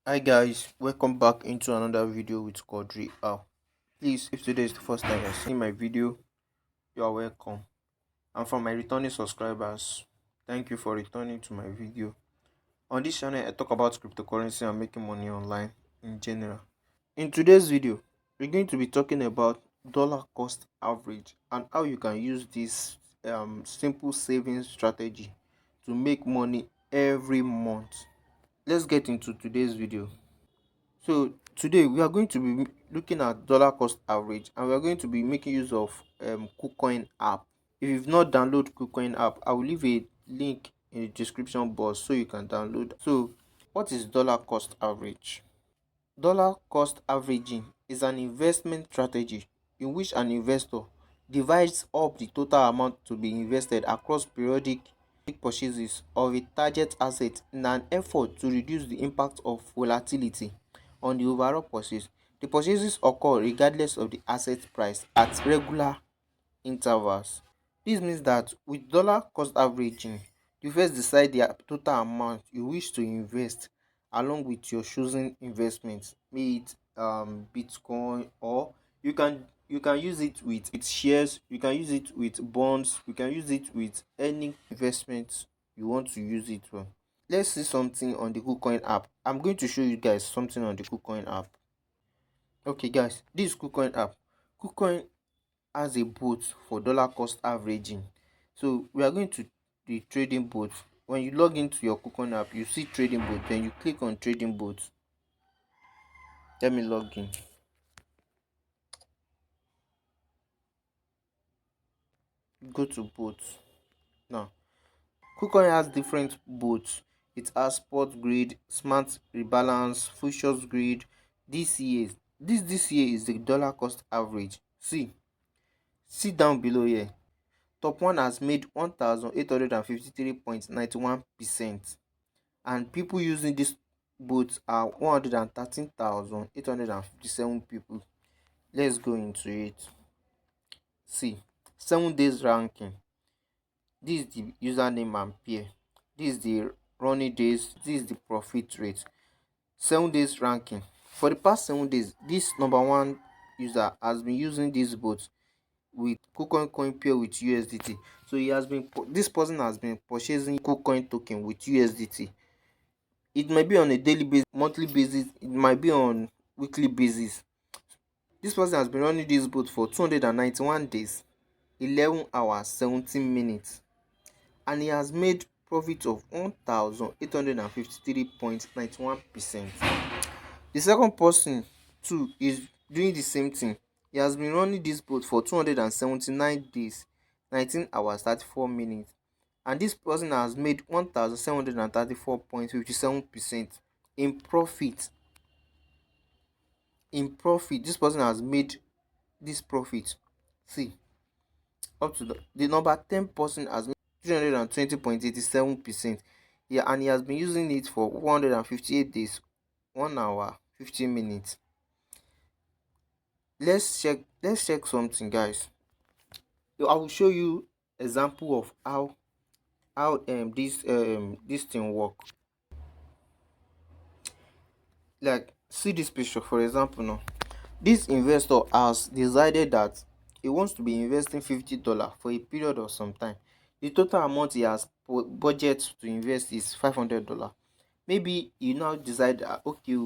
Hi guys, welcome back into another video with Quadri. Please, if today is the first time you're seeing my video, you are welcome. And for my returning subscribers, thank you for returning to my video. On this channel, I talk about cryptocurrency and making money online in general. In today's video, we're going to be talking about dollar cost average and how you can use this simple savings strategy to make money every month. Let's get into today's video. So today we are going to be looking at dollar cost average, and we are going to be making use of KuCoin app. If you've not downloaded KuCoin app, I will leave a link in the description box so you can download. So what is dollar cost average? Dollar cost averaging is an investment strategy in which an investor divides up the total amount to be invested across periodic purchases of a target asset in an effort to reduce the impact of volatility on the overall purchase. The purchases occur regardless of the asset price at regular intervals. This means that with dollar cost averaging, you first decide the total amount you wish to invest along with your chosen investments, be it Bitcoin, or you can use it with shares, you can use it with bonds, you can use it with any investment you want to use it for. Let's see something on the KuCoin app. I'm going to show you guys something on the KuCoin app. Okay guys, this is KuCoin app. KuCoin has a bot for dollar cost averaging. So we are going to the trading bot. When you log into your KuCoin app, you see trading bot, then you click on trading bot. Let me log in. Go to bot. Now KuCoin has different bots. It has spot grid, smart rebalance, futures grid, DCA. This DCA is the dollar cost average. See down below here. Top one has made 1,853.91%, and people using this bot are 113,857 people. Let's go into it. See, 7 days ranking. This is the username and pair. This is the running days. This is the profit rate. 7 days ranking. For the past 7 days, this number one user has been using this bot with KuCoin coin pair with USDT. So this person has been purchasing KuCoin token with USDT. It might be on a daily basis, monthly basis, it might be on weekly basis. This person has been running this bot for 291 days, 11 hours, 17 minutes, and he has made profit of 1,853.91%. The second person too is doing the same thing. He has been running this bot for 279 days, 19 hours, 34 minutes, and this person has made 1,734.57% in profit. This person has made this profit. See, up to the number 10 person has made 320.87%. Yeah, and he has been using it for 158 days, 1 hour, 15 minutes. Let's check something, guys. I will show you example of how this thing work. Like, see this picture for example. Now this investor has decided that he wants to be investing $50 for a period of some time. The total amount he has budget to invest is $500. Maybe you now decide that, okay,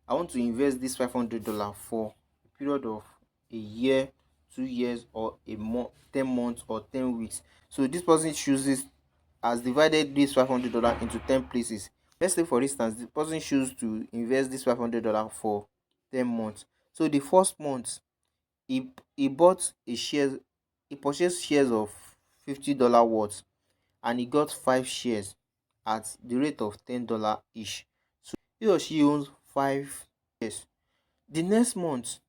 I want to invest this $500 for a period of a year, 2 years, or a month, 10 months, or 10 weeks. So this person chooses, has divided this $500 into 10 places. Let's say for instance the person choose to invest this $500 for 10 months. So the first month he bought a share, he purchased shares of $50 worth, and he got 5 shares at the rate of $10 each. So he or she owns 5 shares. The next month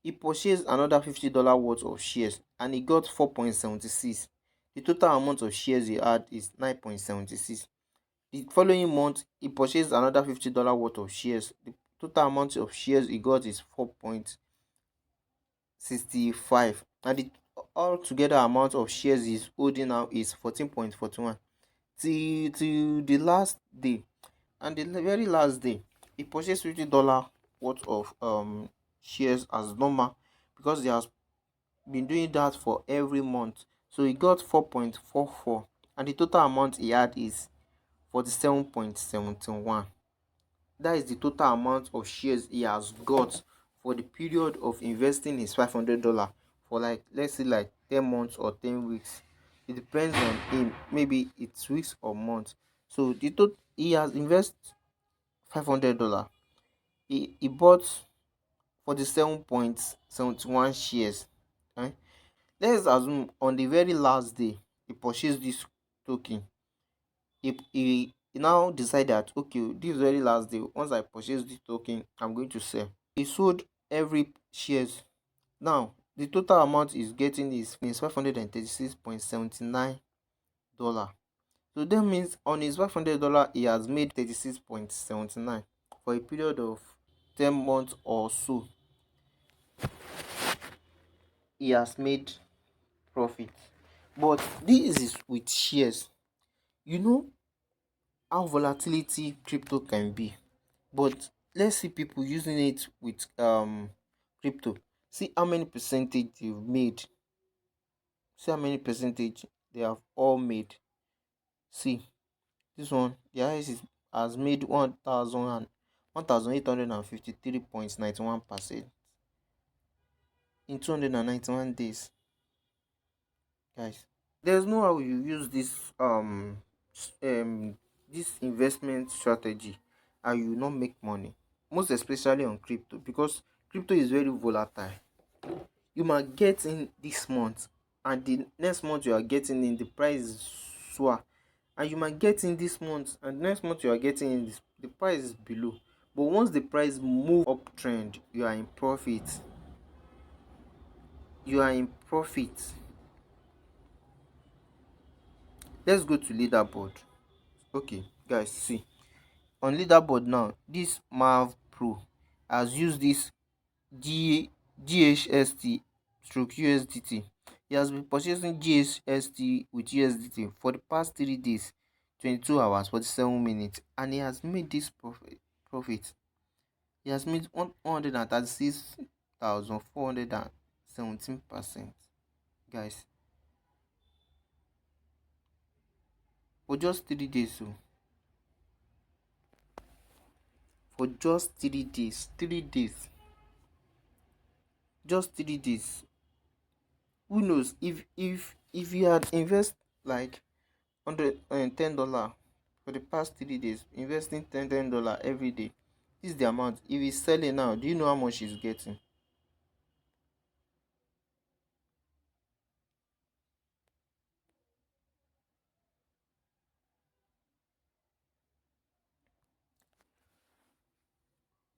he purchased another $50 worth of shares, and he got 4.76. The total amount of shares he had is 9.76. The following month he purchased another $50 worth of shares. The total amount of shares he got is 4.65, and the altogether amount of shares he's holding now is 14.41 till the last day. And the very last day, he purchased $50 worth of shares as normal, because he has been doing that for every month. So he got 4.44, and the total amount he had is 47.71. That is the total amount of shares he has got for the period of investing his $500 for, like, let's say like 10 months or 10 weeks. It depends on him. Maybe it's weeks or months. So the total he has invested $500. He bought 47.71 shares. Right? Let's assume on the very last day he purchased this token. He now decided that, okay, this very last day, once I purchase this token, I'm going to sell. He sold every shares. Now the total amount is getting is $536.79. So that means on his $500 he has made 36.79 for a period of 10 months or so. He has made profit. But this is with shares. You know how volatility crypto can be. But let's see people using it with crypto. See how many percentage they've made. See how many percentage they have all made. See this one, the highest has made 1,853.91% in 291 days, guys. There's no how you use this investment strategy and you not make money, most especially on crypto, because crypto is very volatile. You might get in this month, and the next month you are getting in, the price is soar, and you might get in this month, and next month you are getting in this, the price is below. But once the price move uptrend, you are in profit. You are in profit. Let's go to leaderboard. Okay guys, see on leaderboard now, this Mav Pro has used this G GHST stroke USDT. He has been purchasing GHST with USDT for the past 3 days, 22 hours, 47 minutes, and he has made this profit. He has made 136,417%, guys, for just 3 days. So for just 3 days, 3 days, just 3 days. Who knows, if you had invest like $10 for the past 3 days, investing $10 every day, this is the amount. If he's selling now, do you know how much he's getting?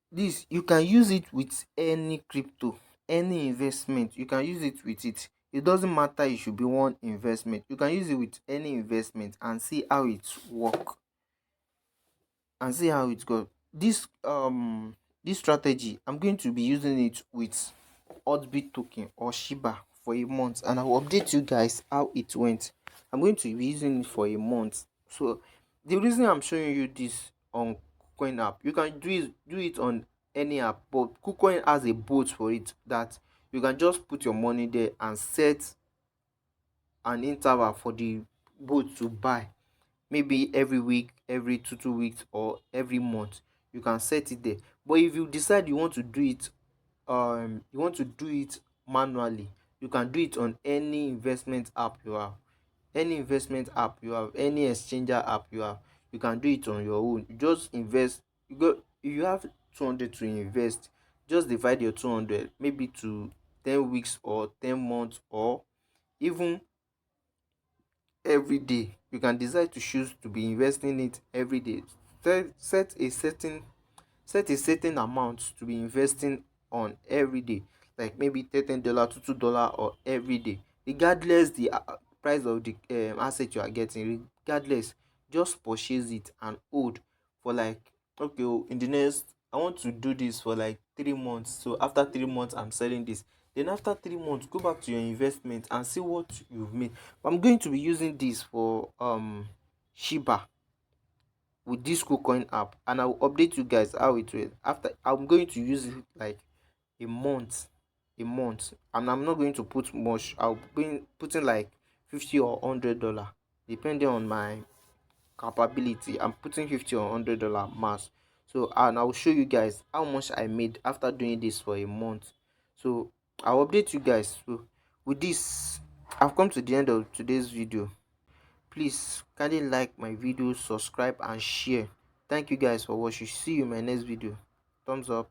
This you can use it with any crypto, any investment. You can use it with it. It doesn't matter, it should be one investment. You can use it with any investment and see how it work, and see how it goes. This strategy, I'm going to be using it with Oddbit token or Shiba for a month, and I will update you guys how it went. I'm going to be using it for a month. So the reason I'm showing you this on KuCoin app, you can do it on any app, but KuCoin has a bot for it that you can just put your money there and set an interval for the bot to buy. Maybe every week, every two weeks, or every month. You can set it there. But if you decide you want to do it manually, you can do it on any investment app you have. Any investment app you have, any exchanger app you have, you can do it on your own. You just invest. If you have 200 to invest, just divide your 200 maybe to 10 weeks or 10 months, or even every day. You can decide to choose to be investing it every day. Set a certain amount to be investing on every day, like maybe $10 to $2 or every day, regardless the price of the asset you are getting. Regardless, just purchase it and hold for, like, okay, oh, in the next, I want to do this for like 3 months. So after 3 months I'm selling this. Then after 3 months, go back to your investment and see what you've made. I'm going to be using this for Shiba. with this KuCoin app, and I will update you guys how it will. After, I'm going to use it like a month, and I'm not going to put much. I'll be putting like 50 or $100, depending on my capability. I'm putting 50 or $100 max. So, and I'll show you guys how much I made after doing this for a month. So I'll update you guys. So with this, I've come to the end of today's video. Please kindly like my video, subscribe and share. Thank you guys for watching. See you in my next video. Thumbs up.